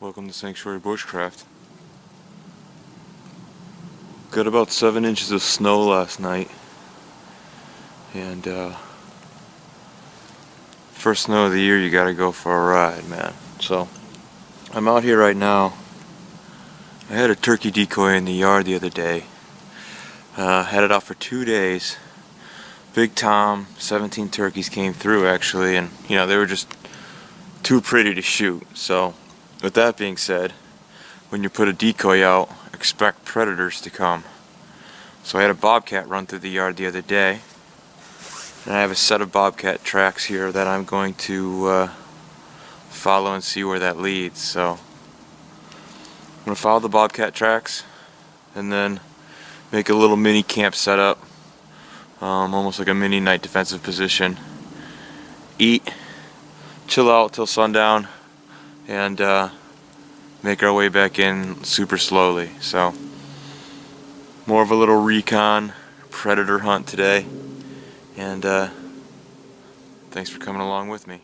Welcome to Sanctuary Bushcraft. Got about 7 inches of snow last night, and first snow of the year, you gotta go for a ride, man. So I'm out here right now. I had a turkey decoy in the yard the other day. Had it out for 2 days. Big Tom, 17 turkeys came through actually, and they were just too pretty to shoot. So with that being said, when you put a decoy out, expect predators to come. So I had a bobcat run through the yard the other day, and I have a set of bobcat tracks here that I'm going to follow and see where that leads. So I'm going to follow the bobcat tracks and then make a little mini camp setup, almost like a mini night defensive position. Eat, chill out till sundown, and make our way back in super slowly. So more of a little recon predator hunt today, and thanks for coming along with me.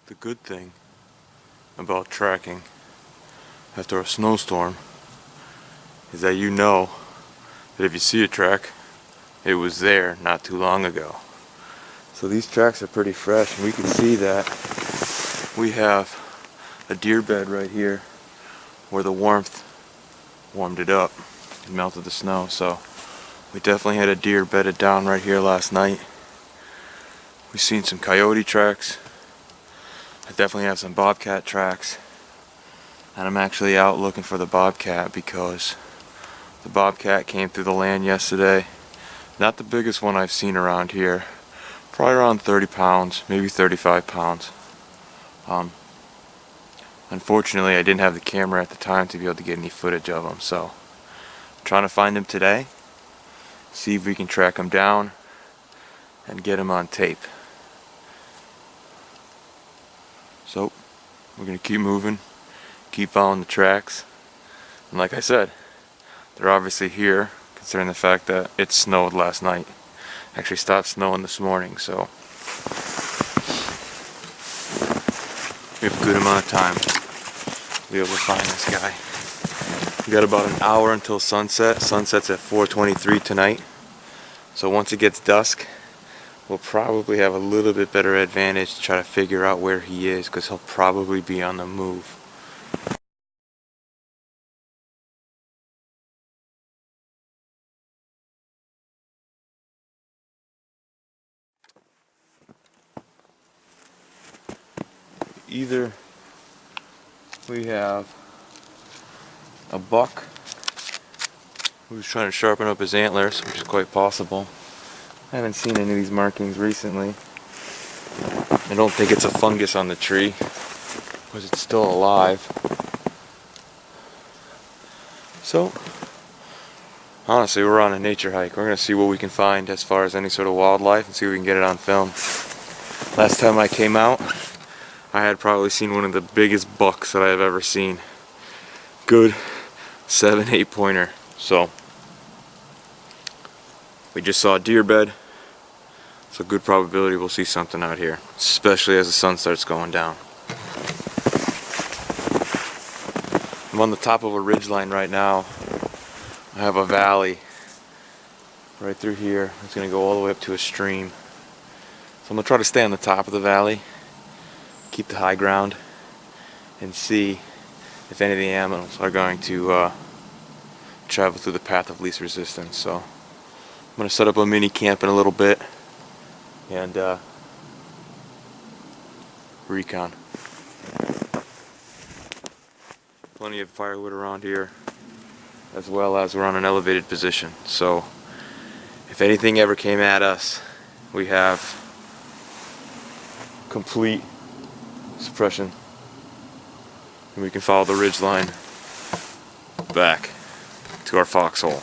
The good thing about tracking after a snowstorm is that you know that if you see a track, it was there not too long ago. So these tracks are pretty fresh, and we can see that we have a deer bed right here where the warmth warmed it up and melted the snow. So we definitely had a deer bedded down right here last night. We've seen some coyote tracks. I definitely have some bobcat tracks, and I'm actually out looking for the bobcat because the bobcat came through the land yesterday. Not the biggest one I've seen around here, probably around 30 pounds, maybe 35 pounds. Unfortunately, I didn't have the camera at the time to be able to get any footage of him, so I'm trying to find him today, see if we can track him down and get him on tape. So we're going to keep moving, keep following the tracks, and like I said, they're obviously here considering the fact that it snowed last night. Actually stopped snowing this morning, so we have a good amount of time to be able to find this guy. We got about an hour until sunset. Sunset's at 4:23 tonight, so once it gets dusk, we'll probably have a little bit better advantage to try to figure out where he is, because he'll probably be on the move. Either we have a buck who's trying to sharpen up his antlers, which is quite possible. I haven't seen any of these markings recently. I don't think it's a fungus on the tree, because it's still alive. So, honestly, we're on a nature hike. We're going to see what we can find as far as any sort of wildlife and see if we can get it on film. Last time I came out, I had probably seen one of the biggest bucks that I've ever seen. Good 7-8 pointer. So, we just saw a deer bed. So good probability we'll see something out here, especially as the sun starts going down. I'm on the top of a ridgeline right now. I have a valley right through here. It's going to go all the way up to a stream. So I'm going to try to stay on the top of the valley, keep the high ground, and see if any of the animals are going to travel through the path of least resistance. So I'm going to set up a mini camp in a little bit and recon. Plenty of firewood around here, as well as we're on an elevated position. So if anything ever came at us, we have complete suppression, and we can follow the ridge line back to our foxhole.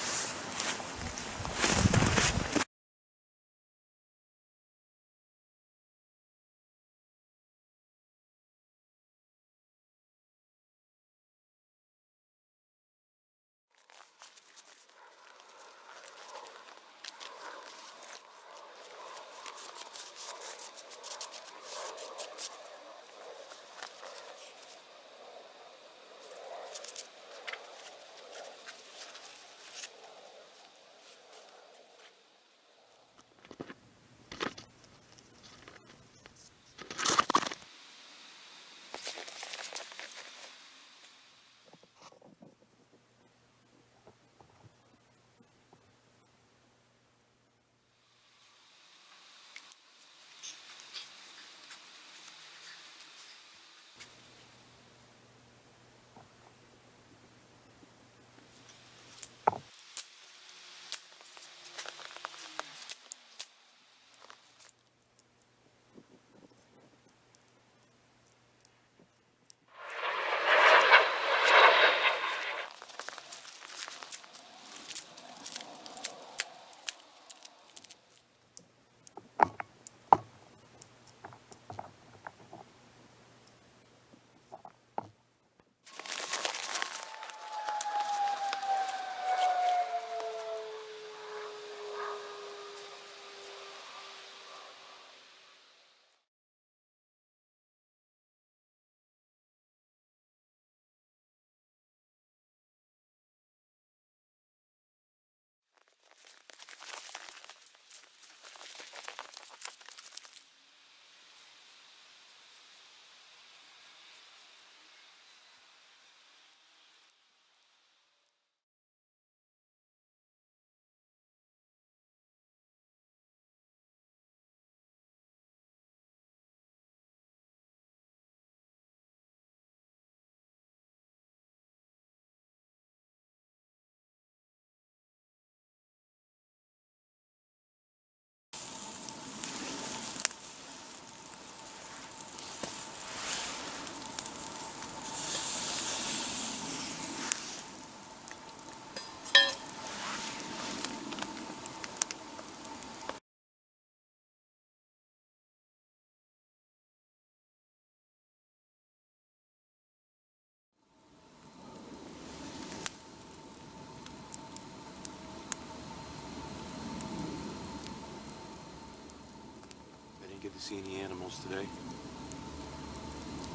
to see any animals today.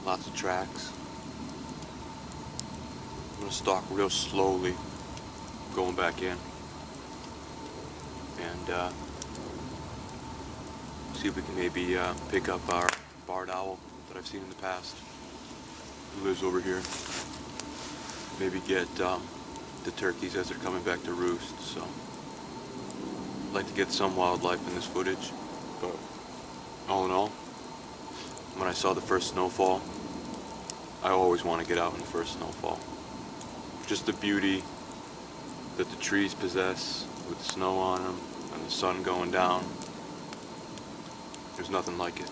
Lots of tracks. I'm going to stalk real slowly, going back in, and see if we can maybe pick up our barred owl that I've seen in the past, who lives over here. Maybe get the turkeys as they're coming back to roost. So I'd like to get some wildlife in this footage, but all in all, when I saw the first snowfall, I always want to get out in the first snowfall. Just the beauty that the trees possess with the snow on them and the sun going down. There's nothing like it.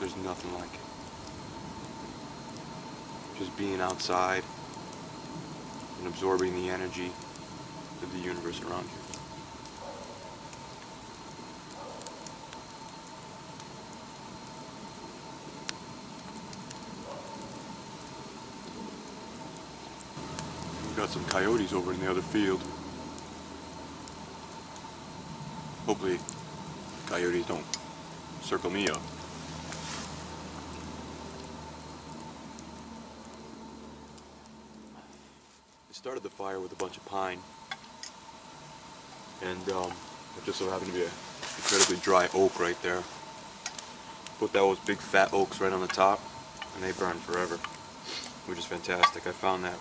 There's nothing like it. Just being outside and absorbing the energy of the universe around you. We've got some coyotes over in the other field. Hopefully coyotes don't circle me up. I started the fire with a bunch of pine, and it just so happened to be an incredibly dry oak right there. Put those big fat oaks right on the top, and they burn forever, which is fantastic. I found that,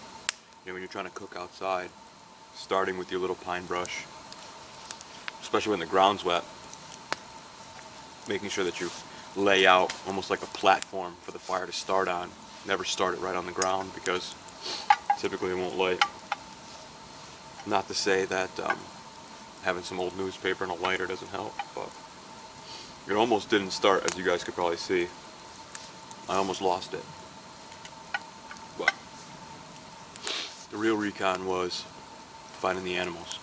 when you're trying to cook outside, starting with your little pine brush, especially when the ground's wet, making sure that you lay out almost like a platform for the fire to start on. Never start it right on the ground, because typically it won't light. Not to say that having some old newspaper and a lighter doesn't help, but it almost didn't start, as you guys could probably see. I almost lost it. But the real recon was finding the animals.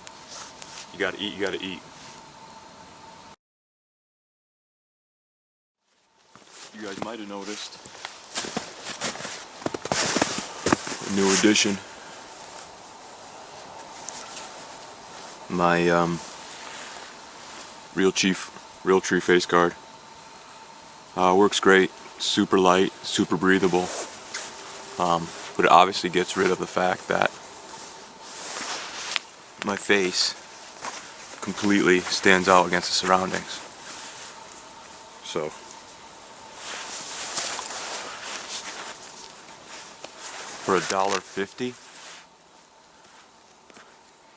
You gotta eat, you gotta eat. You guys might have noticed a new addition. My real tree face guard. Works great, super light, super breathable, but it obviously gets rid of the fact that my face completely stands out against the surroundings. So for $1.50,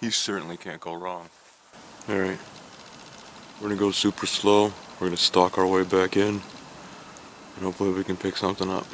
you certainly can't go wrong. Alright, we're gonna go super slow. We're gonna stalk our way back in, and hopefully we can pick something up.